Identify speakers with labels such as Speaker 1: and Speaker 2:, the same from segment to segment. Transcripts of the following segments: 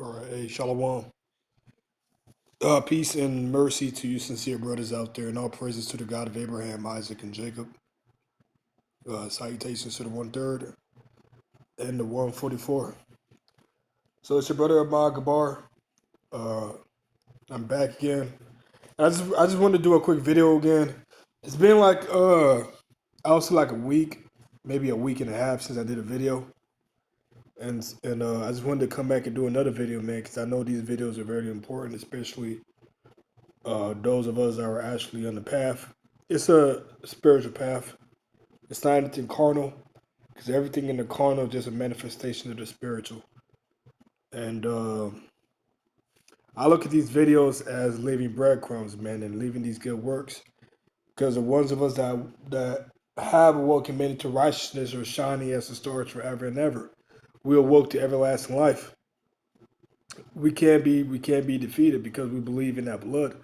Speaker 1: All right, hey, shalom. Peace and mercy to you, sincere brothers out there, and all praises to the God of Abraham, Isaac, and Jacob. Salutations to the 1/3 and the 144. So it's your brother Ahmad Gabar. Uh, I'm back again. I just wanted to do a quick video again. It's been like I would say like a week, maybe a week and a half since I did a video, and I just wanted to come back and do another video, man, because I know these videos are very important, especially those of us that are actually on the path. It's a spiritual path. It's not anything carnal, because everything in the carnal is just a manifestation of the spiritual. And I look at these videos as leaving breadcrumbs, man, and leaving these good works, because the ones of us that have awoken many to righteousness are shining as the stars forever and ever. We awoke to everlasting life. We can't be defeated because we believe in that blood,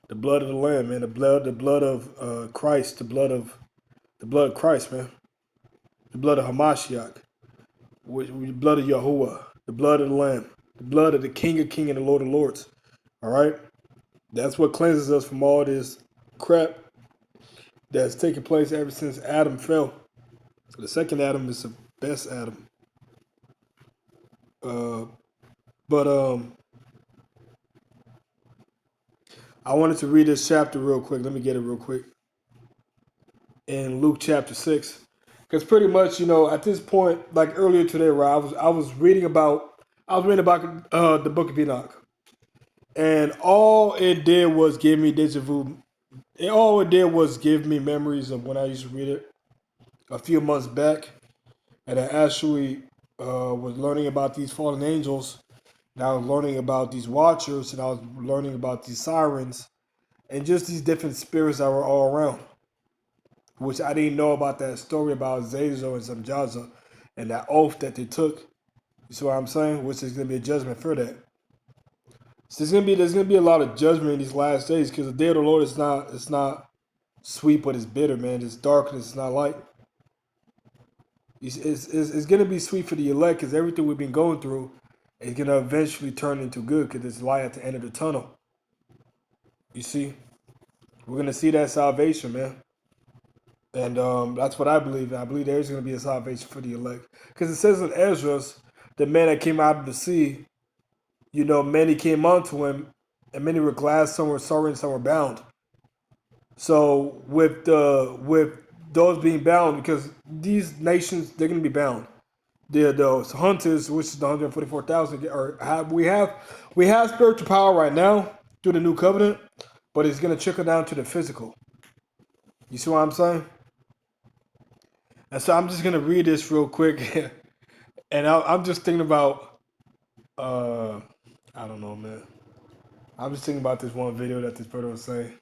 Speaker 1: the blood of the Lamb, man, the blood of Christ, the blood of Christ, man, the blood of Hamashiach, the blood of Yahuwah, the blood of the Lamb, the blood of the King of Kings and the Lord of Lords. All right, that's what cleanses us from all this crap that's taken place ever since Adam fell. The second Adam is the best Adam. Uh, but I wanted to read this chapter real quick. Let me get it real quick. In Luke chapter 6, because pretty much, at this point, like earlier today, where I was reading about the Book of Enoch, and all it did was give me deja vu. All it did was give me memories of when I used to read it a few months back, and I actually was learning about these fallen angels, and I was learning about these watchers, and I was learning about these sirens, and just these different spirits that were all around, which I didn't know about that story about Zazel and Samjaza and that oath that they took. You see what I'm saying? Which is going to be a judgment for that. So there's gonna be a lot of judgment in these last days, because the day of the Lord is not sweet, but it's bitter, man. It's darkness, it's not light. It's gonna be sweet for the elect, because everything we've been going through is gonna eventually turn into good, because there's light at the end of the tunnel. You see, we're gonna see that salvation, man. And that's what I believe. I believe there's going to be a salvation for the elect. Because it says in Esdras, the man that came out of the sea, many came unto him, and many were glad, some were sorry, and some were bound. So with those being bound, because these nations, they're going to be bound. The hunters, which is the 144,000, we have spiritual power right now through the new covenant, but it's going to trickle down to the physical. You see what I'm saying? And so I'm just gonna read this real quick, and I'm just thinking about, I don't know, man. I'm just thinking about this one video that this brother was saying.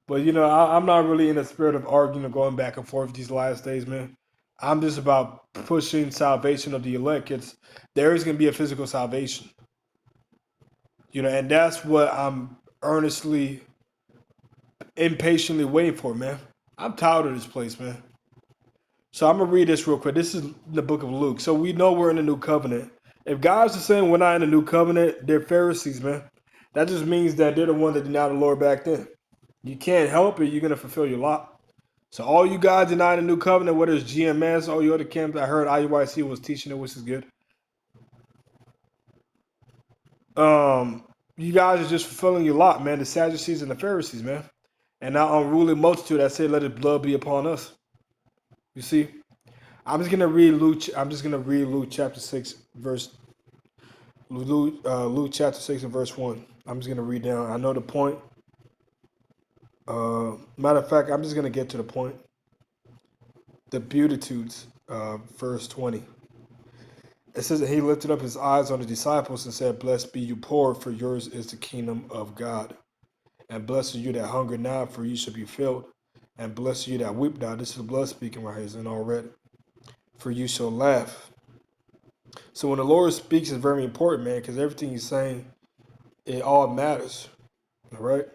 Speaker 1: But I'm not really in the spirit of arguing or going back and forth these last days, man. I'm just about pushing salvation of the elect. There is gonna be a physical salvation, and that's what I'm earnestly, impatiently waiting for, man. I'm tired of this place, man. So I'm gonna read this real quick. This is the book of Luke. So we know we're in the new covenant. If God's just saying we're not in the new covenant, they're Pharisees, man. That just means that they're the one that denied the Lord back then. You can't help it. You're gonna fulfill your lot. So all you guys denying the new covenant, whether it's GMS, all you other camps, I heard IUIC was teaching it, which is good. You guys are just fulfilling your lot, man. The Sadducees and the Pharisees, man, and that unruly multitude that said, "Let His blood be upon us." You see. I'm just gonna read Luke chapter 6 verse Luke chapter 6 and verse 1. I'm just gonna read down. I know the point. Matter of fact, I'm just gonna get to the point. The Beatitudes, verse 20. It says that he lifted up his eyes on the disciples and said, "Blessed be you poor, for yours is the kingdom of God. And blessed are you that hunger now, for you shall be filled. And blessed are you that weep now." This is the blood speaking right here, isn't all red. "For you shall laugh." So when the Lord speaks, it's very important, man, because everything He's saying, it all matters. All right.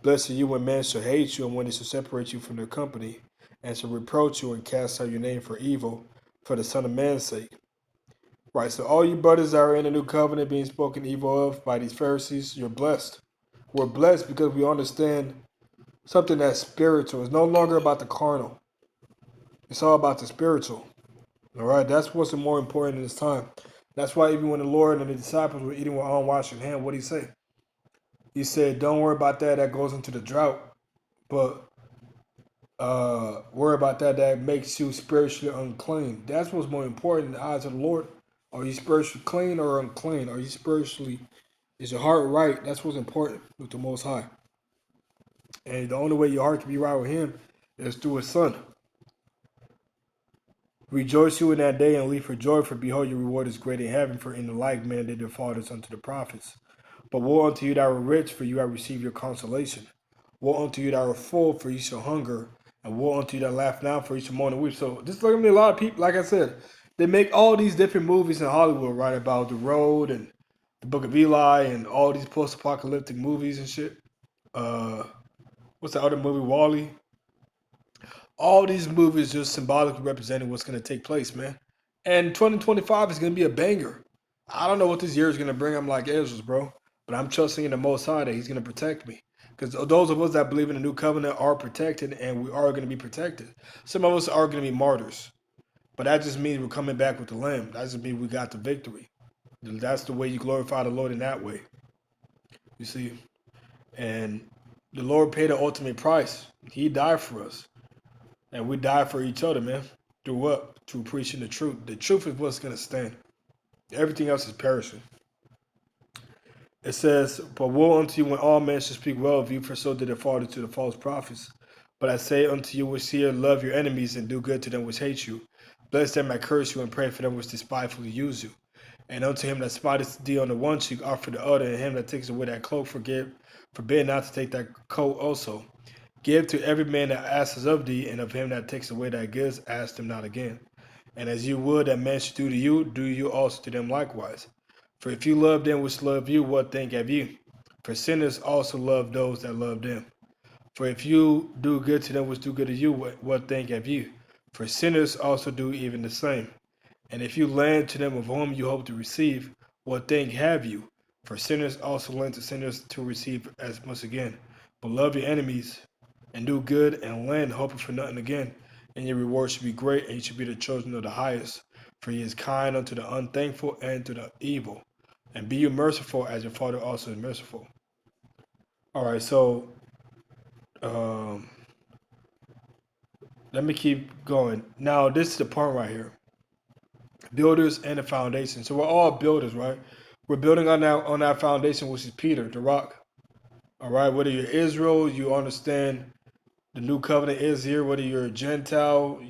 Speaker 1: "Blessed are you when men shall hate you, and when they shall separate you from their company, and shall reproach you and cast out your name for evil, for the Son of Man's sake. Right, so all you brothers that are in the new covenant being spoken evil of by these Pharisees, you're blessed. We're blessed because we understand something that's spiritual. It's no longer about the carnal. It's all about the spiritual. All right, that's what's more important in this time. That's why even when the Lord and the disciples were eating with unwashed hands, what did he say? He said, "Don't worry about that. That goes into the drought, but worry about that makes you spiritually unclean." That's what's more important in the eyes of the Lord. Are you spiritually clean or unclean? Are you spiritually, is your heart right? That's what's important with the Most High. And the only way your heart can be right with Him is through His Son. Rejoice you in that day and leap for joy, for behold, your reward is great in heaven, for in the like manner did their fathers unto the prophets. But woe unto you that were rich, for you have received your consolation. Woe unto you that were full, for you shall hunger. And woe unto you that laugh now, for you shall mourn and weep. So just look at me, a lot of people, like I said, they make all these different movies in Hollywood, right? About the road and the Book of Eli and all these post-apocalyptic movies and shit. What's the other movie, Wall-E? All these movies just symbolically representing what's going to take place, man. And 2025 is going to be a banger. I don't know what this year is going to bring. I'm like Ezra's, bro. But I'm trusting in the Most High that He's going to protect me. Because those of us that believe in the new covenant are protected, and we are going to be protected. Some of us are going to be martyrs. But that just means we're coming back with the Lamb. That just means we got the victory. That's the way you glorify the Lord in that way. You see? And the Lord paid the ultimate price. He died for us. And we die for each other, man. Through what? Through preaching the truth. The truth is what's going to stand. Everything else is perishing. It says, "But woe unto you when all men shall speak well of you, for so did their father to the false prophets. But I say unto you which hear, love your enemies, and do good to them which hate you. Bless them that curse you, and pray for them which despitefully use you. And unto him that smiteth thee on the one cheek, offer the other, and him that takes away that cloak, forbid not to take that coat also. Give to every man that asks of thee, and of him that takes away thy goods, ask them not again. And as you would that men should do you also to them likewise. For if you love them which love you, what thank have you? For sinners also love those that love them. For if you do good to them which do good to you, what thank have you? For sinners also do even the same. And if you lend to them of whom you hope to receive, what thank have you? For sinners also lend to sinners to receive as much again. But love your enemies, and do good, and lend, hoping for nothing again. And your reward should be great, and you should be the children of the highest. For He is kind unto the unthankful and to the evil. And be you merciful, as your Father also is merciful." All right, so um, let me keep going. Now, this is the part right here: builders and the foundation. So we're all builders, right? We're building on that foundation, which is Peter, the rock. All right, whether you're Israel, you understand the new covenant is here. Whether you're a Gentile,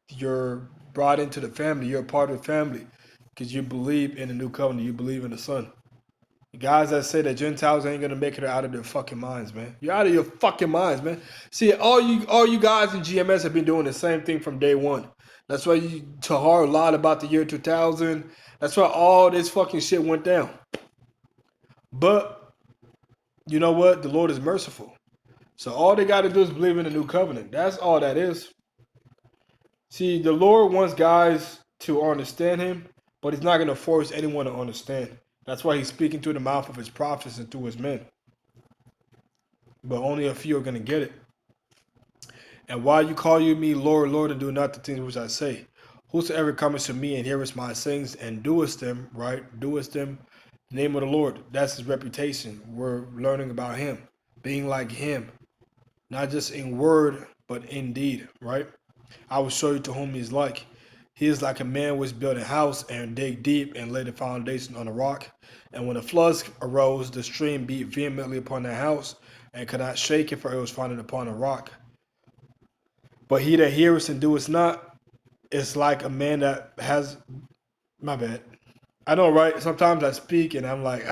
Speaker 1: you're brought into the family. You're a part of the family because you believe in the new covenant. You believe in the Son. The guys that say that Gentiles ain't gonna make it out of their fucking minds, man. You're out of your fucking minds, man. See, all you guys in GMS have been doing the same thing from day one. That's why Tahar lied about the year 2000. That's why all this fucking shit went down. But you know what? The Lord is merciful. So all they got to do is believe in the new covenant. That's all that is. See, the Lord wants guys to understand Him, but He's not going to force anyone to understand. That's why He's speaking through the mouth of His prophets and through His men. But only a few are going to get it. "And why you call you me Lord, Lord, and do not the things which I say? Whosoever cometh to me and heareth my sayings and doeth them," right? Doeth them, the name of the Lord. That's His reputation. We're learning about Him, being like Him, not just in word, but in deed, right? "I will show you to whom He is like. He is like a man which built a house and dig deep and laid the foundation on a rock. And when the floods arose, the stream beat vehemently upon the house and could not shake it, for it was founded upon a rock. But he that heareth and doeth not is like a man that has," my bad. I know, right? Sometimes I speak and I'm like,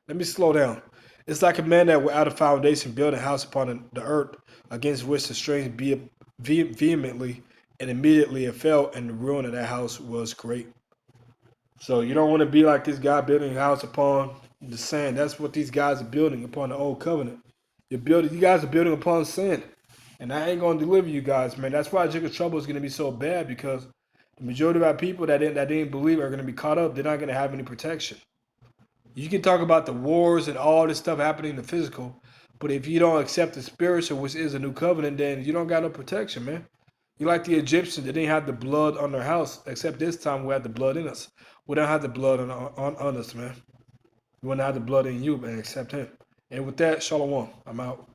Speaker 1: let me slow down. "It's like a man that without a foundation built a house upon the earth, against which the streams beat vehemently, and immediately it fell, and the ruin of that house was great." So you don't want to be like this guy building a house upon the sand. That's what these guys are building upon the old covenant. You guys are building upon sand. And I ain't gonna deliver you guys, man. That's why Jacob's trouble is gonna be so bad, because The majority of our people that didn't believe are going to be caught up. They're not going to have any protection. You can talk about the wars and all this stuff happening in the physical, but if you don't accept the spiritual, which is a new covenant, then you don't got no protection, man. You like the Egyptians, they didn't have the blood on their house, except this time we had the blood in us. We don't have the blood on us, man. We want to have the blood in you and accept him. And with that, shalom. I'm out.